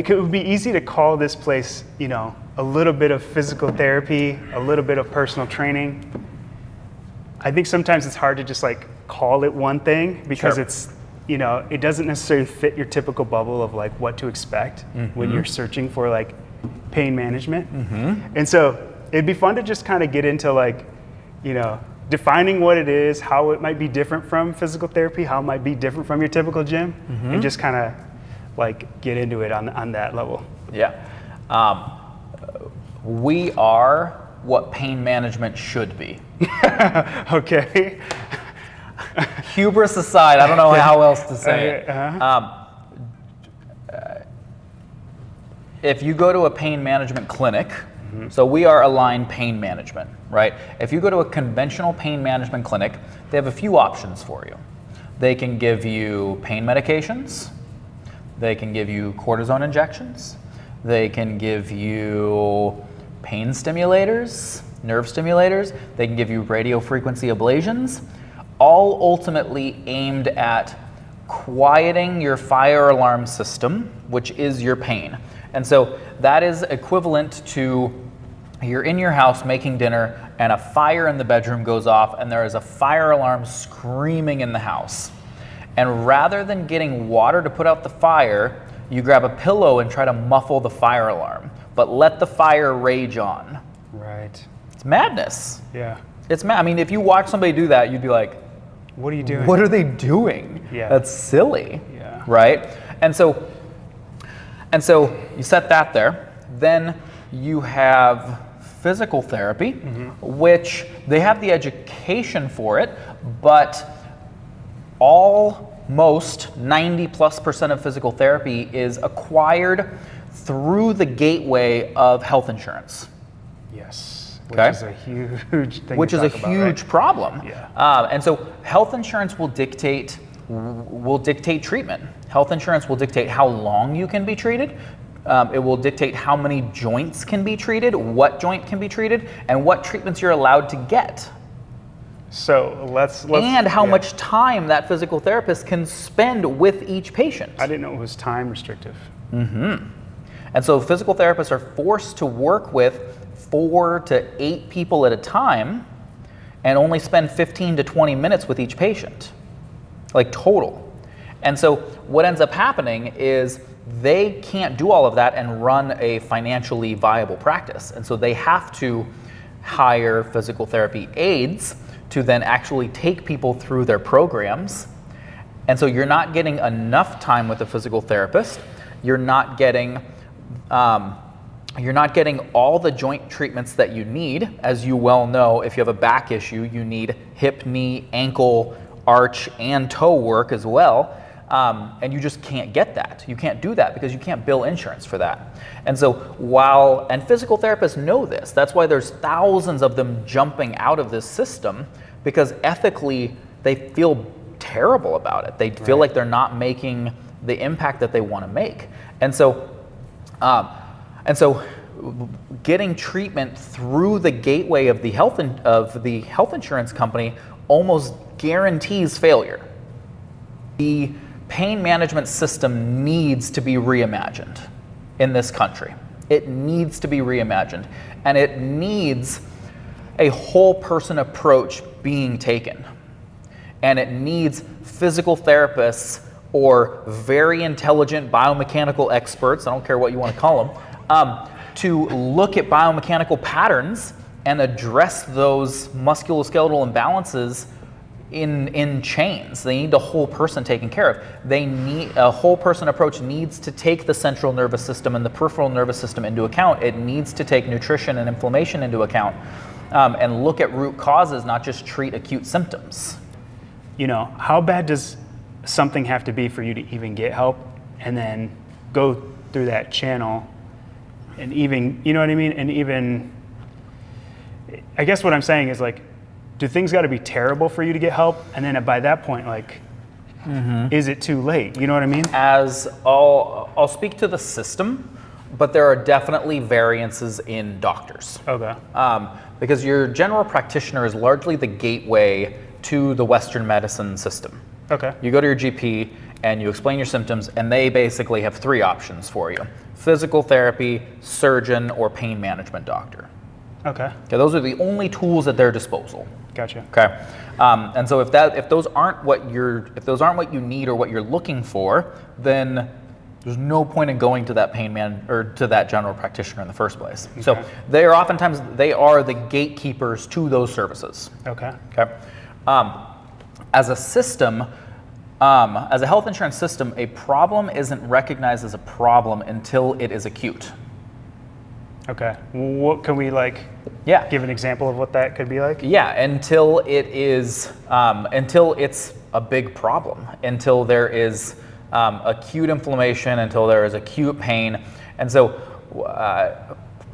it would be easy to call this place, a little bit of physical therapy, a little bit of personal training. I think sometimes it's hard to just like call it one thing because it's, it doesn't necessarily fit your typical bubble of like what to expect when you're searching for like pain management. And so it'd be fun to just kind of get into like, defining what it is, how it might be different from physical therapy, how it might be different from your typical gym, and just kind of like get into it on that level. Yeah. We are what pain management should be. Okay. Hubris aside, I don't know how else to say it. If you go to a pain management clinic, so we are Align Pain Management, right? If you go to a conventional pain management clinic, they have a few options for you. They can give you pain medications. They can give you cortisone injections. They can give you pain stimulators, nerve stimulators. They can give you radiofrequency ablations, all ultimately aimed at quieting your fire alarm system, which is your pain. And so that is equivalent to you're in your house making dinner and a fire in the bedroom goes off and there is a fire alarm screaming in the house. And rather than getting water to put out the fire, you grab a pillow and try to muffle the fire alarm, but let the fire rage on. Right. It's madness. Yeah. It's I mean, if you watch somebody do that, you'd be like, what are you doing? What are they doing? Yeah. That's silly. Yeah. Right? And so you set that there. Then you have physical therapy, which they have the education for it, but almost 90+% of physical therapy is acquired through the gateway of health insurance. Yes. Okay. Which is a huge thing. Which is a huge problem. Yeah. And so health insurance will dictate treatment. Health insurance will dictate how long you can be treated. It will dictate how many joints can be treated, what joint can be treated, and what treatments you're allowed to get. So let's and how much time that physical therapist can spend with each patient. I didn't know it was time restrictive. And so physical therapists are forced to work with 4 to 8 people at a time and only spend 15 to 20 minutes with each patient, like total. And so what ends up happening is they can't do all of that and run a financially viable practice. And so they have to hire physical therapy aides to then actually take people through their programs. And so you're not getting enough time with a physical therapist. You're not getting all the joint treatments that you need. As you well know, if you have a back issue, you need hip, knee, ankle, arch, and toe work as well. And you just can't get that. You can't do that because you can't bill insurance for that. And so and physical therapists know this, that's why there's thousands of them jumping out of this system, because ethically they feel terrible about it. They feel like they're not making the impact that they want to make. And so getting treatment through the gateway of the health insurance company almost guarantees failure. The pain management system needs to be reimagined in this country. It needs to be reimagined, and it needs a whole person approach being taken. And it needs physical therapists or very intelligent biomechanical experts, I don't care what you want to call them, to look at biomechanical patterns and address those musculoskeletal imbalances in chains. They need the whole person taken care of. They need a whole person approach needs to take the central nervous system and the peripheral nervous system into account. It needs to take nutrition and inflammation into account, and look at root causes, not just treat acute symptoms. How bad does something have to be for you to even get help and then go through that channel and even, you know what I mean? And even, I guess what I'm saying is like, do things got to be terrible for you to get help? And then by that point, like, is it too late? You know what I mean? As I'll speak to the system, but there are definitely variances in doctors. Okay. Because your general practitioner is largely the gateway to the Western medicine system. Okay. You go to your GP and you explain your symptoms, and they basically have 3 options for you: physical therapy, surgeon, or pain management doctor. Okay. Okay, those are the only tools at their disposal. Gotcha. Okay, and so if those aren't what you need or what you're looking for, then there's no point in going to that to that general practitioner in the first place. Okay. So they are oftentimes the gatekeepers to those services. Okay. Okay, as a system, as a health insurance system, a problem isn't recognized as a problem until it is acute. Okay. What can we Yeah. give an example of what that could be like? Yeah, until it's a big problem, until there is acute inflammation, until there is acute pain, and so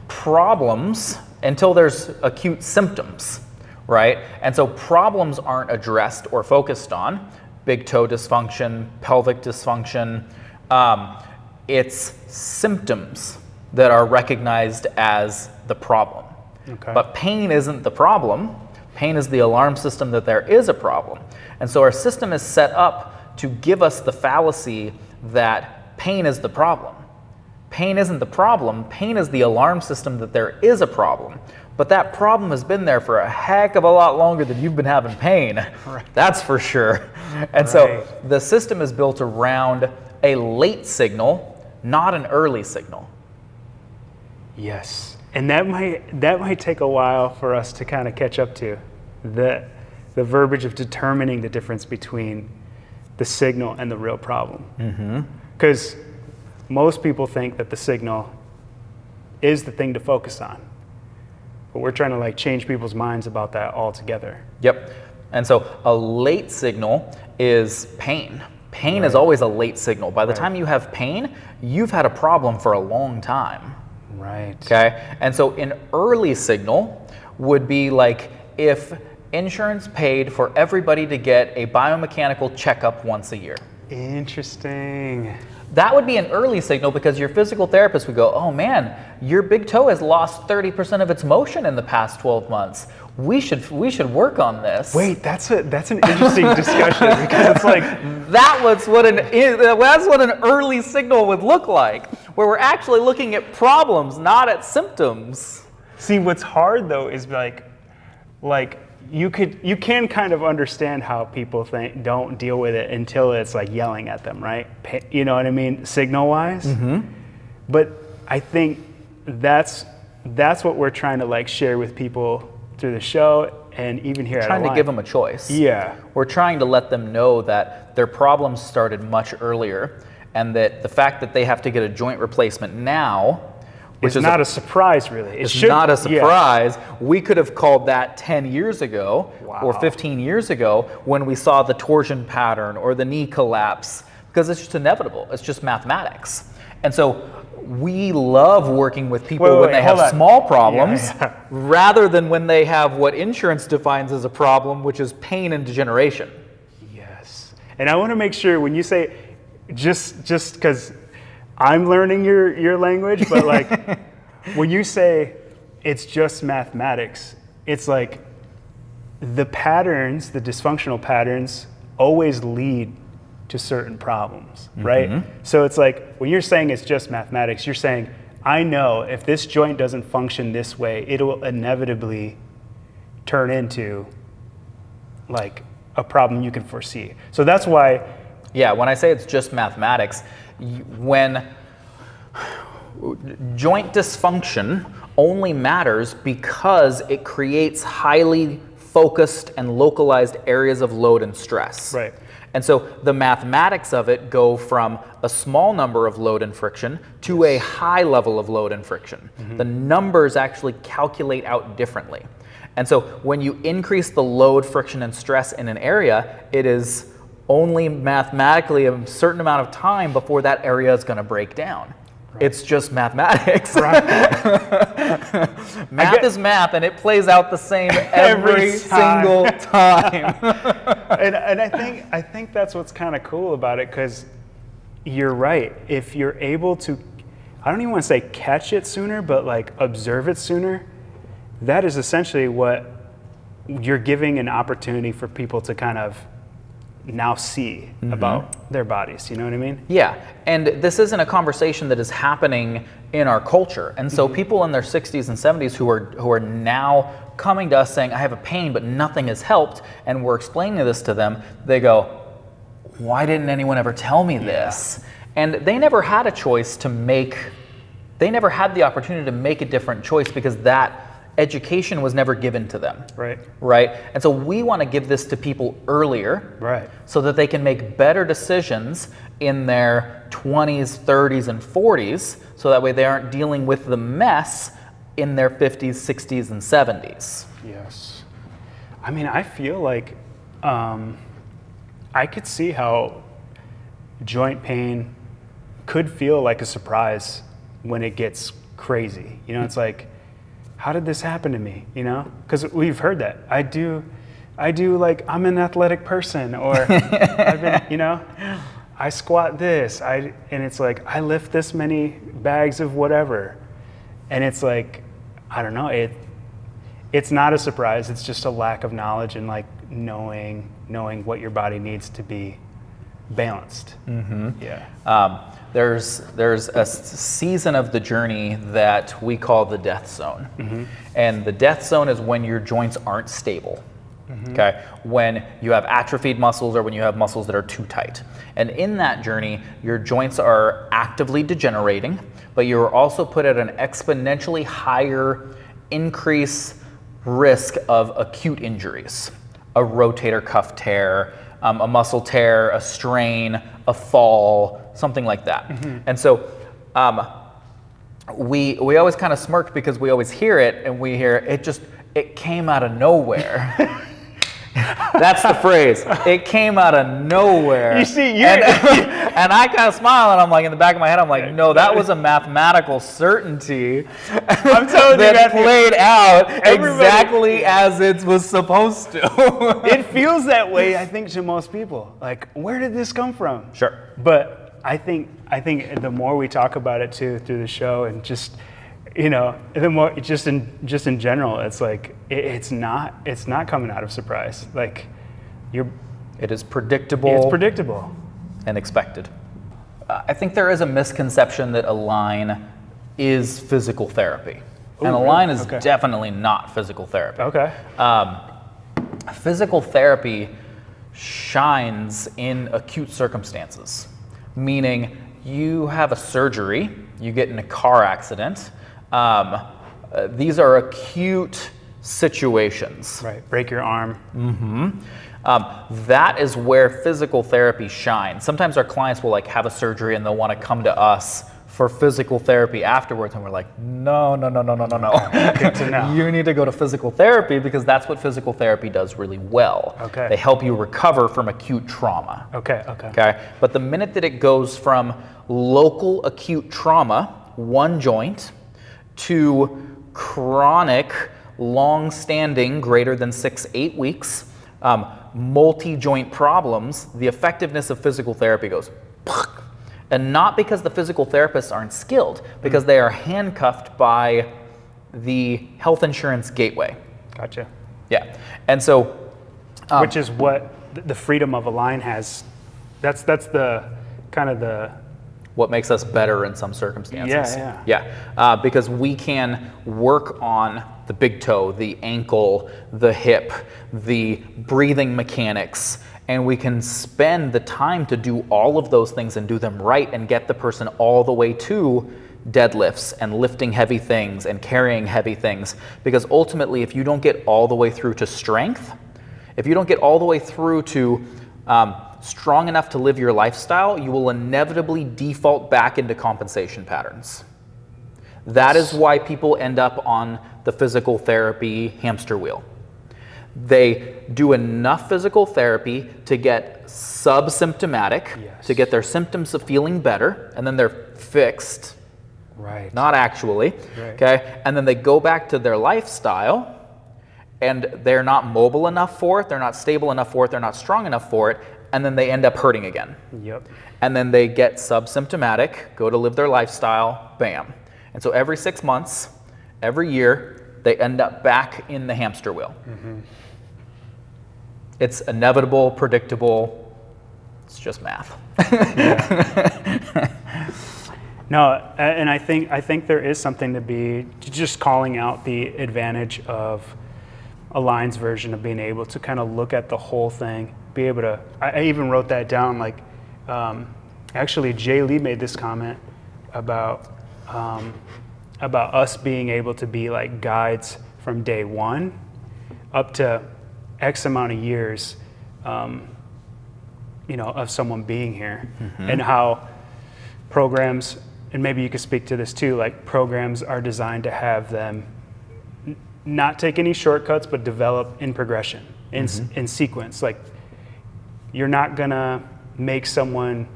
problems until there's acute symptoms, right? And so problems aren't addressed or focused on. Big toe dysfunction, pelvic dysfunction. It's symptoms that are recognized as the problem. Okay. But pain isn't the problem. Pain is the alarm system that there is a problem. And so our system is set up to give us the fallacy that pain is the problem. Pain isn't the problem. Pain is the alarm system that there is a problem. But that problem has been there for a heck of a lot longer than you've been having pain. Right. That's for sure. And so the system is built around a late signal, not an early signal. Yes. And that might take a while for us to kind of catch up to the verbiage of determining the difference between the signal and the real problem. Because most people think that the signal is the thing to focus on. But we're trying to change people's minds about that altogether. Yep. And so a late signal is pain. Pain is always a late signal. By the time you have pain, you've had a problem for a long time. Right. Okay. And so an early signal would be like if insurance paid for everybody to get a biomechanical checkup once a year. Interesting. That would be an early signal because your physical therapist would go, oh man, your big toe has lost 30% of its motion in the past 12 months. We should work on this. Wait, that's an interesting discussion because it's like that's what an early signal would look like, where we're actually looking at problems, not at symptoms. See, what's hard though is like you can kind of understand how people don't deal with it until it's like yelling at them, right? You know what I mean, signal wise. But I think that's what we're trying to share with people through the show and even here at Trying to Align. give them a choice. Yeah. We're trying to let them know that their problems started much earlier, and that the fact that they have to get a joint replacement now, which is not a surprise, really. It's not a surprise. Yeah. We could have called that 10 years ago or 15 years ago when we saw the torsion pattern or the knee collapse, because it's just inevitable. It's just mathematics. And so we love working with people when they have small problems rather than when they have what insurance defines as a problem, which is pain and degeneration. Yes. And I want to make sure when you say, just because I'm learning your language, but when you say it's just mathematics, it's like the patterns, the dysfunctional patterns always lead to certain problems, right? So it's like when you're saying it's just mathematics, you're saying, I know if this joint doesn't function this way, it will inevitably turn into a problem you can foresee. So that's why. Yeah, when I say it's just mathematics, when joint dysfunction only matters because it creates highly focused and localized areas of load and stress. Right. And so the mathematics of it go from a small number of load and friction to a high level of load and friction. The numbers actually calculate out differently. And so when you increase the load, friction, and stress in an area, it is only mathematically a certain amount of time before that area is going to break down. Right. It's just mathematics. Right. Math is math, and it plays out the same every single time. and I think that's what's kind of cool about it, because you're right. If you're able to, I don't even want to say catch it sooner, but observe it sooner, that is essentially what you're giving an opportunity for people to kind of now see about their bodies. You know what I mean? Yeah, and this isn't a conversation that is happening in our culture. And so people in their 60s and 70s who are now coming to us saying, I have a pain, but nothing has helped, and we're explaining this to them, they go, why didn't anyone ever tell me this? And they never had a choice to make, they never had the opportunity to make a different choice because that education was never given to them. Right? And so we want to give this to people earlier, so that they can make better decisions in their 20s, 30s, and 40s, so that way they aren't dealing with the mess in their 50s, 60s, and 70s. Yes. I mean, I feel like I could see how joint pain could feel like a surprise when it gets crazy. You know, it's like, how did this happen to me? You know, because we've heard that. I do like, I'm an athletic person, or I've been, you know, I squat this, and it's like, I lift this many bags of whatever. And it's like, I don't know, it's not a surprise, it's just a lack of knowledge and like knowing what your body needs to be balanced. There's a season of the journey that we call the death zone. And the death zone is when your joints aren't stable. Okay, when you have atrophied muscles or when you have muscles that are too tight. And in that journey, your joints are actively degenerating, but you're also put at an exponentially higher increase risk of acute injuries. A rotator cuff tear, a muscle tear, a strain, a fall, something like that. And so we always kind of smirk because we always hear it, and we hear it came out of nowhere. That's the phrase. It came out of nowhere. You see, and I kind of smile, and I'm like, in the back of my head, I'm like, no, that was a mathematical certainty. I'm telling you, that played out exactly as it was supposed to. It feels that way, I think, to most people. Like, where did this come from? Sure. But I think the more we talk about it too through the show, and just, you know, the more just in general, it's like it's not coming out of surprise. Like, it is predictable. It's predictable and expected. I think there is a misconception that Align is physical therapy. Ooh, and Align really? is definitely not physical therapy. Okay. Physical therapy shines in acute circumstances, meaning you have a surgery, you get in a car accident. These are acute situations. Right. Break your arm. That is where physical therapy shines. Sometimes our clients will like have a surgery and they'll want to come to us for physical therapy afterwards, and we're like, no. Good to know. You need to go to physical therapy because that's what physical therapy does really well. Okay. They help you recover from acute trauma. Okay. But the minute that it goes from local acute trauma, one joint, to chronic, long-standing, greater than 6-8 weeks, multi-joint problems, the effectiveness of physical therapy goes. And not because the physical therapists aren't skilled, because they are handcuffed by the health insurance gateway. Gotcha. Yeah. And so, which is what the freedom of Align has. That's the kind of the what makes us better in some circumstances. Yeah. Because we can work on the big toe, the ankle, the hip, the breathing mechanics, and we can spend the time to do all of those things and do them right and get the person all the way to deadlifts and lifting heavy things and carrying heavy things. Because ultimately, if you don't get all the way through to strength, if you don't get all the way through to strong enough to live your lifestyle, you will inevitably default back into compensation patterns. That is why people end up on the physical therapy hamster wheel. They do enough physical therapy to get subsymptomatic, to get their symptoms of feeling better, and then they're fixed. Right. Not actually. Right. Okay. And then they go back to their lifestyle, and they're not mobile enough for it, they're not stable enough for it, they're not strong enough for it, and then they end up hurting again. Yep. And then they get subsymptomatic, go to live their lifestyle, bam. And so every 6 months, every year, they end up back in the hamster wheel. It's inevitable, predictable, It's just math. No, and I think there is something to be just calling out the advantage of Align's version of being able to kind of look at the whole thing, be able to. I even wrote that down. Like, actually, Jay Lee made this comment about us being able to be like guides from day one up to X amount of years, of someone being here, and how programs. And maybe you could speak to this too, like programs are designed to have them not take any shortcuts, but develop in progression, in sequence. Like, you're not gonna make someone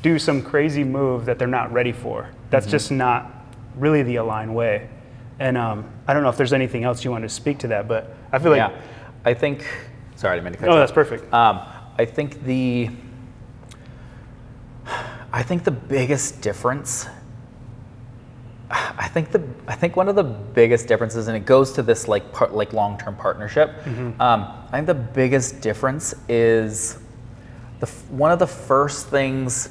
do some crazy move that they're not ready for. That's just not really the Align way. And I don't know if there's anything else you want to speak to that, but I feel like. I think, sorry, I didn't mean to cut you Oh, off. that's perfect. I think the biggest difference, I think one of the biggest differences, and it goes to this like long-term partnership. I think the biggest difference is one of the first things.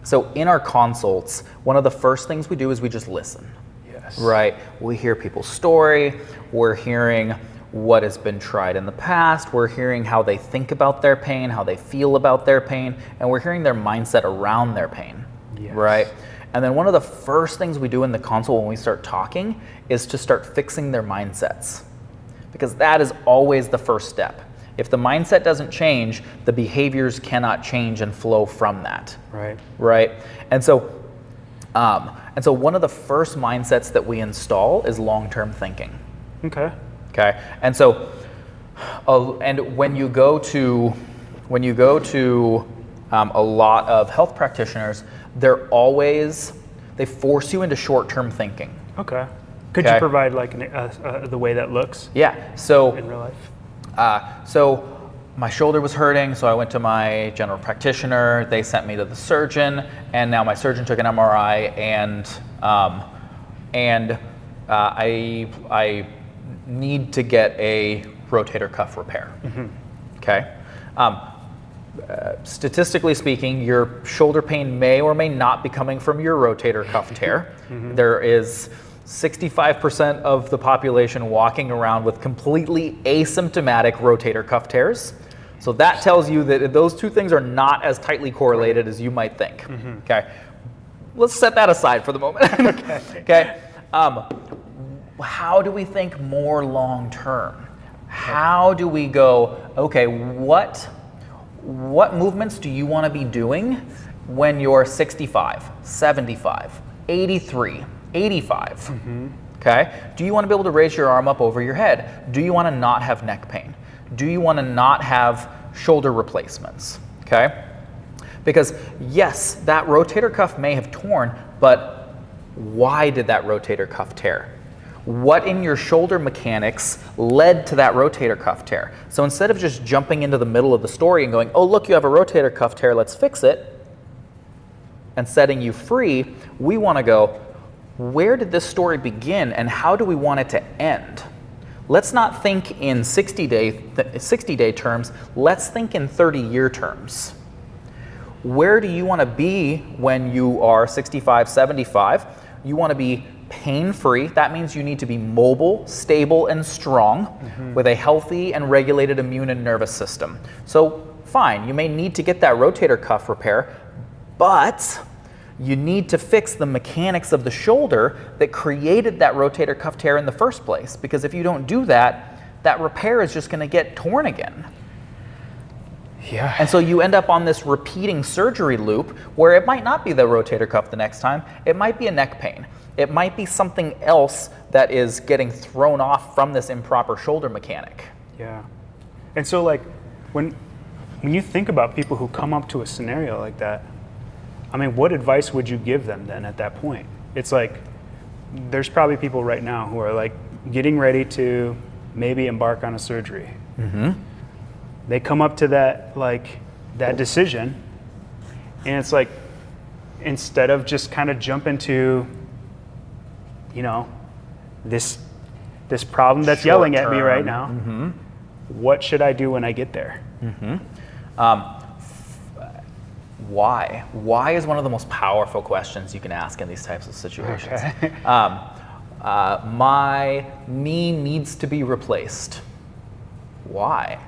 So in our consults, one of the first things we do is we just listen. Yes. Right. We hear people's story. We're hearing what has been tried in the past. We're hearing how they think about their pain, how they feel about their pain, and we're hearing their mindset around their pain. Yes. Right? And then one of the first things we do in the consult when we start talking is to start fixing their mindsets. Because that is always the first step. If the mindset doesn't change, the behaviors cannot change and flow from that. Right. Right? And so one of the first mindsets that we install is long-term thinking. Okay. Okay, and so, and when you go to a lot of health practitioners, they force you into short-term thinking. Okay. Could you provide like the way that looks? Yeah. So in real life. So my shoulder was hurting, so I went to my general practitioner. They sent me to the surgeon, and now my surgeon took an MRI, and I need to get a rotator cuff repair. Okay. Statistically speaking, your shoulder pain may or may not be coming from your rotator cuff tear. There is 65% of the population walking around with completely asymptomatic rotator cuff tears. So that tells you that those two things are not as tightly correlated as you might think. Okay. Let's set that aside for the moment. Okay. How do we think more long term? How do we go, okay, what movements do you want to be doing when you're 65, 75, 83, 85? Okay? Do you want to be able to raise your arm up over your head? Do you want to not have neck pain? Do you want to not have shoulder replacements? Okay? Because yes, that rotator cuff may have torn, but why did that rotator cuff tear? What in your shoulder mechanics led to that rotator cuff tear? So instead of just jumping into the middle of the story and going, oh, look, you have a rotator cuff tear, let's fix it, and setting you free, we want to go, where did this story begin and how do we want it to end? Let's not think in 60-day terms, let's think in 30-year terms. Where do you want to be when you are 65, 75? You want to be pain-free. That means you need to be mobile, stable, and strong with a healthy and regulated immune and nervous system. So fine, you may need to get that rotator cuff repair, but you need to fix the mechanics of the shoulder that created that rotator cuff tear in the first place. Because if you don't do that, that repair is just going to get torn again. Yeah. And so you end up on this repeating surgery loop where it might not be the rotator cuff the next time. It might be a neck pain. It might be something else that is getting thrown off from this improper shoulder mechanic. Yeah. And so like when you think about people who come up to a scenario like that, I mean, what advice would you give them then at that point? It's like there's probably people right now who are like getting ready to maybe embark on a surgery. They come up to that decision, and it's like instead of just kind of jump into this problem that's yelling at me right now, what should I do when I get there? Why? Why is one of the most powerful questions you can ask in these types of situations. Okay. My knee needs to be replaced. Why?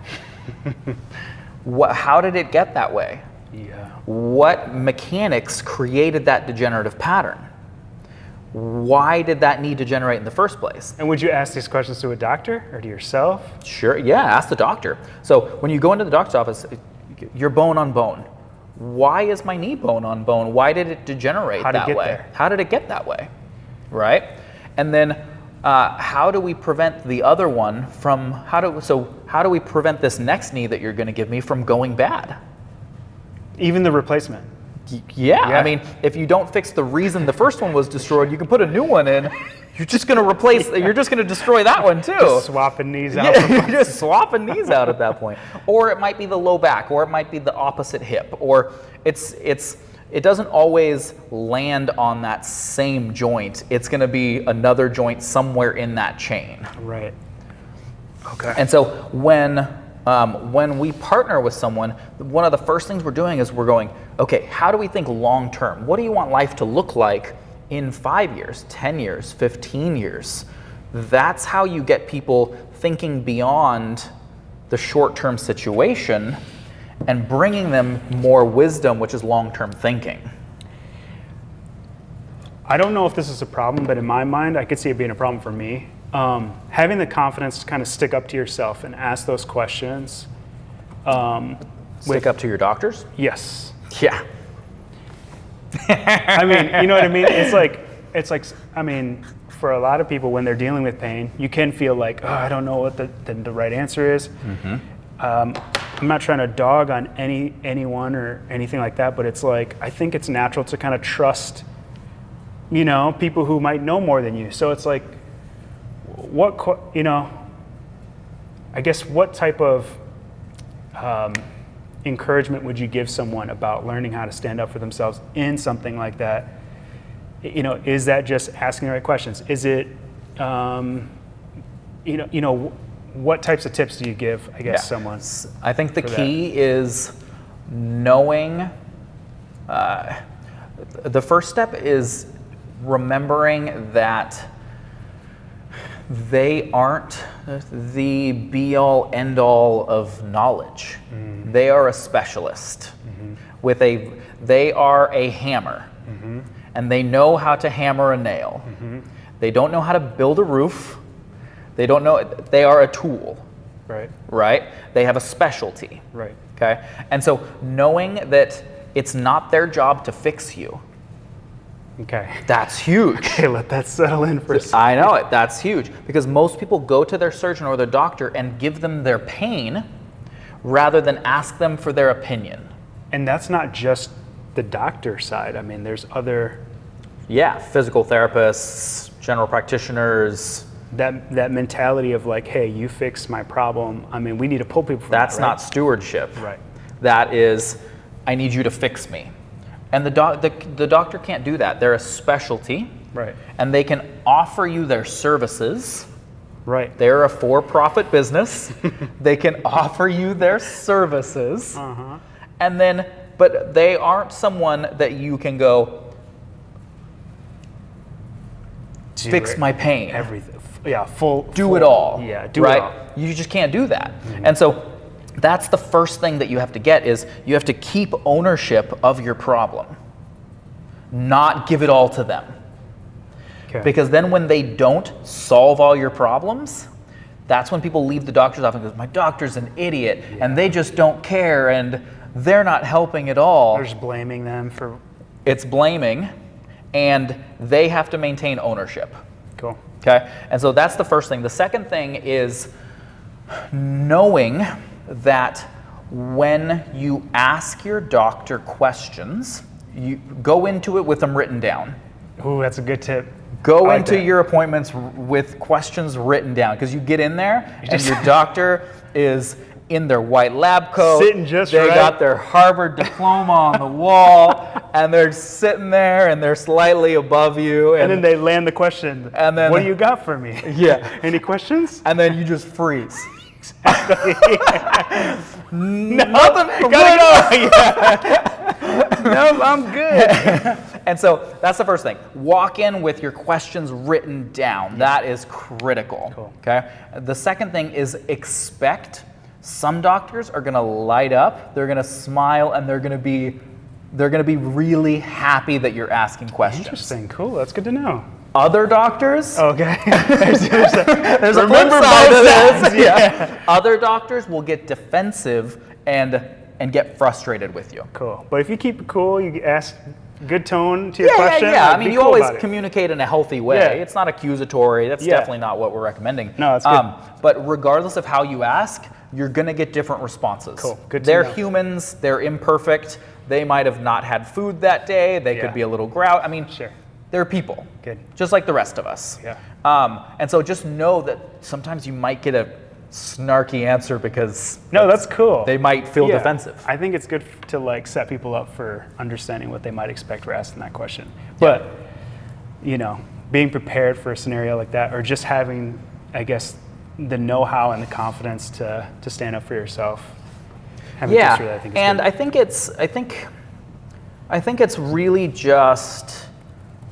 How did it get that way? Yeah. What mechanics created that degenerative pattern? Why did that need to generate in the first place? And would you ask these questions to a doctor or to yourself? Sure, yeah, ask the doctor. So when you go into the doctor's office, you're bone on bone. Why is my knee bone on bone? Why did it degenerate that way? There? How did it get that way? Right? And then how do we prevent the other one from, how do we prevent this next knee that you're going to give me from going bad? Even the replacement. Yeah, I mean, if you don't fix the reason the first one was destroyed, you can put a new one in. You're just going to replace, you're just going to destroy that one too. Just swapping knees out. Yeah, you're just swapping knees out at that point. Or it might be the low back, or it might be the opposite hip, or it doesn't always land on that same joint. It's going to be another joint somewhere in that chain. Right. Okay. And so when we partner with someone, one of the first things we're doing is we're going, okay, how do we think long term? What do you want life to look like in 5 years, 10 years, 15 years? That's how you get people thinking beyond the short-term situation and bringing them more wisdom, which is long-term thinking. I don't know if this is a problem, but in my mind, I could see it being a problem for me. Having the confidence to kind of stick up to yourself and ask those questions. Stick up to your doctors? Yes. Yeah. I mean, you know what I mean? It's like, I mean, for a lot of people, when they're dealing with pain, you can feel like, oh, I don't know what the right answer is. Mm-hmm. I'm not trying to dog on anyone or anything like that, but it's like, I think it's natural to kind of trust, you know, people who might know more than you. So it's like, I guess what type of encouragement would you give someone about learning how to stand up for themselves in something like that? You know, is that just asking the right questions? Is it, what types of tips do you give, I guess, someone? I think the key is knowing, the first step is remembering that they aren't the be-all, end-all of knowledge. Mm-hmm. They are a specialist. Mm-hmm. They are a hammer. Mm-hmm. And they know how to hammer a nail. Mm-hmm. They don't know how to build a roof. They don't know, they are a tool. Right. Right? They have a specialty. Right. Okay? And so knowing that it's not their job to fix you. Okay. That's huge. Okay, let that settle in for a second. I know it. That's huge. Because most people go to their surgeon or their doctor and give them their pain rather than ask them for their opinion. And that's not just the doctor side. I mean, there's other... Yeah, physical therapists, general practitioners. That mentality of like, hey, you fix my problem. I mean, we need to pull people from that, That's not stewardship. Right. That is, I need you to fix me. And the doctor can't do that. They're a specialty. Right. And they can offer you their services. Right. They're a for-profit business. They can offer you their services. Uh-huh. And then, but they aren't someone that you can go, fix my pain. Everything. Yeah, full. Do it all. Yeah, do right? it all. You just can't do that. Mm-hmm. And so that's the first thing that you have to get is you have to keep ownership of your problem. Not give it all to them. Okay. Because then when they don't solve all your problems, that's when people leave the doctor's office and go, my doctor's an idiot, and they just don't care, and they're not helping at all. They're just blaming them for... It's blaming, and they have to maintain ownership. Cool. Okay? And so that's the first thing. The second thing is knowing that when you ask your doctor questions, you go into it with them written down. Ooh, that's a good tip. Go into your appointments with questions written down, because you get in there and your doctor is in their white lab coat. Sitting just they right. got their Harvard diploma on the wall, and they're sitting there and they're slightly above you. And then they land the question, and then, what do you got for me? Yeah. Any questions? And then you just freeze. Exactly. Nothing. Gotta go. Yeah. No, I'm good. And so that's the first thing. Walk in with your questions written down. That is critical. Cool. Okay. The second thing is expect. Some doctors are going to light up. They're going to smile, and they're going to be really happy that you're asking questions. Interesting. Cool. That's good to know. Other doctors. Okay. There's a flip Remember side to both this. sides, yeah. Other doctors will get defensive and get frustrated with you. Cool. But if you keep it cool, you ask good tone to your question. Yeah. like, I mean, be you cool always about it. communicate in a healthy way. Yeah. It's not accusatory. That's Yeah. definitely not what we're recommending. No, that's good. But regardless of how you ask, you're going to get different responses. Cool. Good to They're know. humans. They're imperfect. They might have not had food that day. They Yeah. could be a little grouchy. I mean, Sure. they're people. Good. Just like the rest of us. Yeah. And so just know that sometimes you might get a snarky answer because No, that's cool. they might feel Yeah. defensive. I think it's good to like set people up for understanding what they might expect for asking that question. But you know, being prepared for a scenario like that, or just having, I guess, the know-how and the confidence to stand up for yourself. Having Yeah, history, I think, is and good. I think it's really just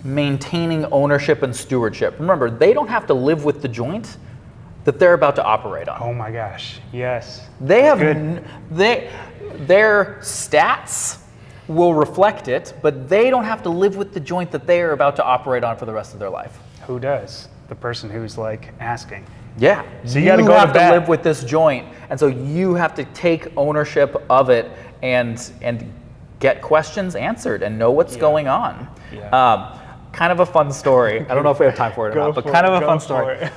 maintaining ownership and stewardship. Remember, they don't have to live with the joint that they're about to operate on. Oh my gosh, yes. They have Good. their stats will reflect it, but they don't have to live with the joint that they are about to operate on for the rest of their life. Who does? The person who's like asking. Yeah. So you gotta go have to to bat. live with this joint, and so you have to take ownership of it and get questions answered and know what's going on. Yeah. Kind of a fun story. I don't know if we have time for it or Go not, but for kind it, of a go fun for story. it.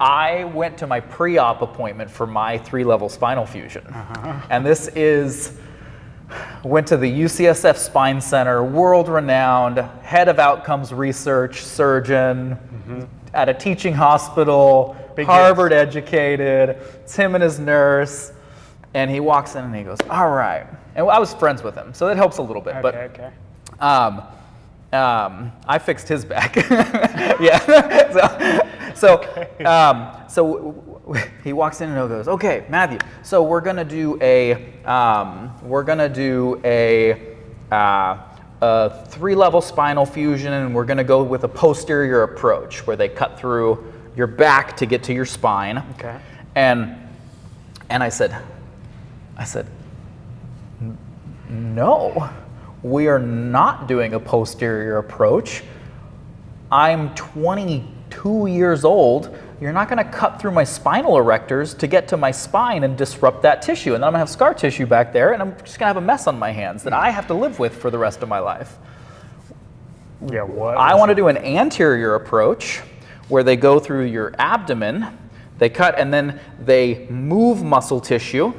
I went to my pre-op appointment for my 3-level spinal fusion, and went to the UCSF Spine Center, world-renowned, head of outcomes research, surgeon, at a teaching hospital, Big Harvard educated. It's him and his nurse, and he walks in and he goes, "All right," and I was friends with him, so that helps a little bit. Okay. I fixed his back. Yeah. So he walks in and he goes, "Okay, Matthew. So we're gonna do a 3-level spinal fusion, and we're gonna go with a posterior approach where they cut through your back to get to your spine." Okay. And I said, "No, we are not doing a posterior approach. I'm 22 years old. You're not going to cut through my spinal erectors to get to my spine and disrupt that tissue. And then I'm going to have scar tissue back there, and I'm just going to have a mess on my hands that I have to live with for the rest of my life. Yeah, what? I want to do an anterior approach where they go through your abdomen, they cut, and then they move muscle tissue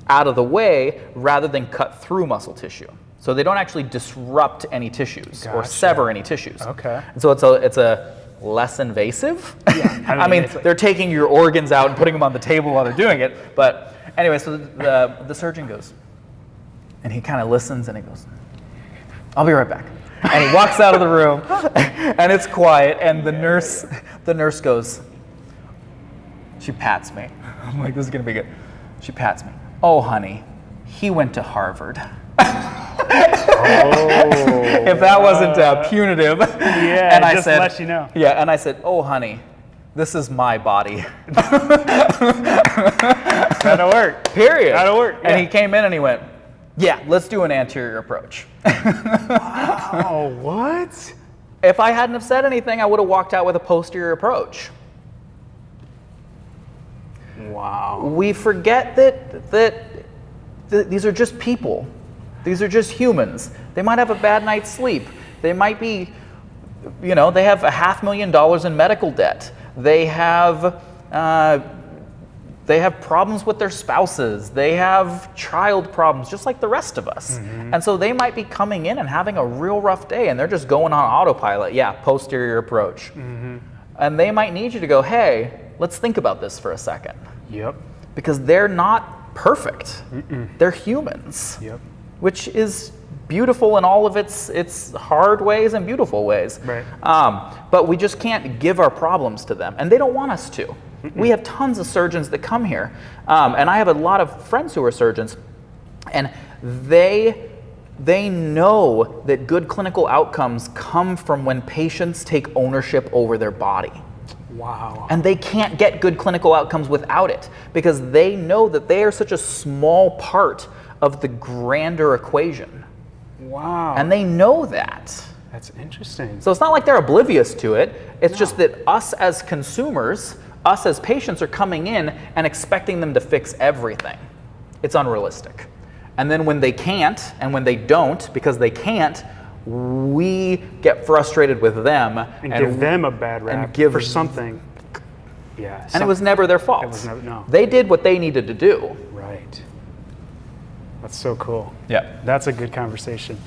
out of the way rather than cut through muscle tissue. So they don't actually disrupt any tissues or Gotcha. sever any tissues. Okay. And so it's a less invasive. Yeah, I mean, it's like- they're taking your organs out and putting them on the table while they're doing it. But anyway, so the surgeon goes, and he kind of listens and he goes, "I'll be right back." And he walks out of the room, and it's quiet. And the nurse goes, she pats me. I'm like, "This is gonna be good." She pats me. "Oh, honey, he went to Harvard." If that wasn't punitive. Yeah, and I just said, let you know. Yeah, and I said, "Oh, honey, this is my body." That'll work. Period. That'll work, And yeah. he came in and he went, "Yeah, let's do an anterior approach." Oh, what? If I hadn't have said anything, I would have walked out with a posterior approach. Wow. We forget that these are just people. These are just humans. They might have a bad night's sleep. They might be, they have $500,000 in medical debt. They have problems with their spouses. They have child problems, just like the rest of us. And so they might be coming in and having a real rough day, and they're just going on autopilot. Yeah, posterior approach. And they might need you to go, "Hey, let's think about this for a second." Yep. Because they're not perfect. They're humans. Yep. Which is beautiful in all of its hard ways and beautiful ways. Right. But we just can't give our problems to them, and they don't want us to. We have tons of surgeons that come here. And I have a lot of friends who are surgeons, and they know that good clinical outcomes come from when patients take ownership over their body. Wow. And they can't get good clinical outcomes without it, because they know that they are such a small part of the grander equation. Wow. And they know that. That's interesting. So it's not like they're oblivious to it. It's just that us as consumers, us as patients, are coming in and expecting them to fix everything. It's unrealistic. And then when they can't, and when they don't, because they can't, we get frustrated with them. And give them a bad rap for something. Yeah. And it was never their fault. It was never, no. They did what they needed to do. Right. That's so cool. Yeah. That's a good conversation.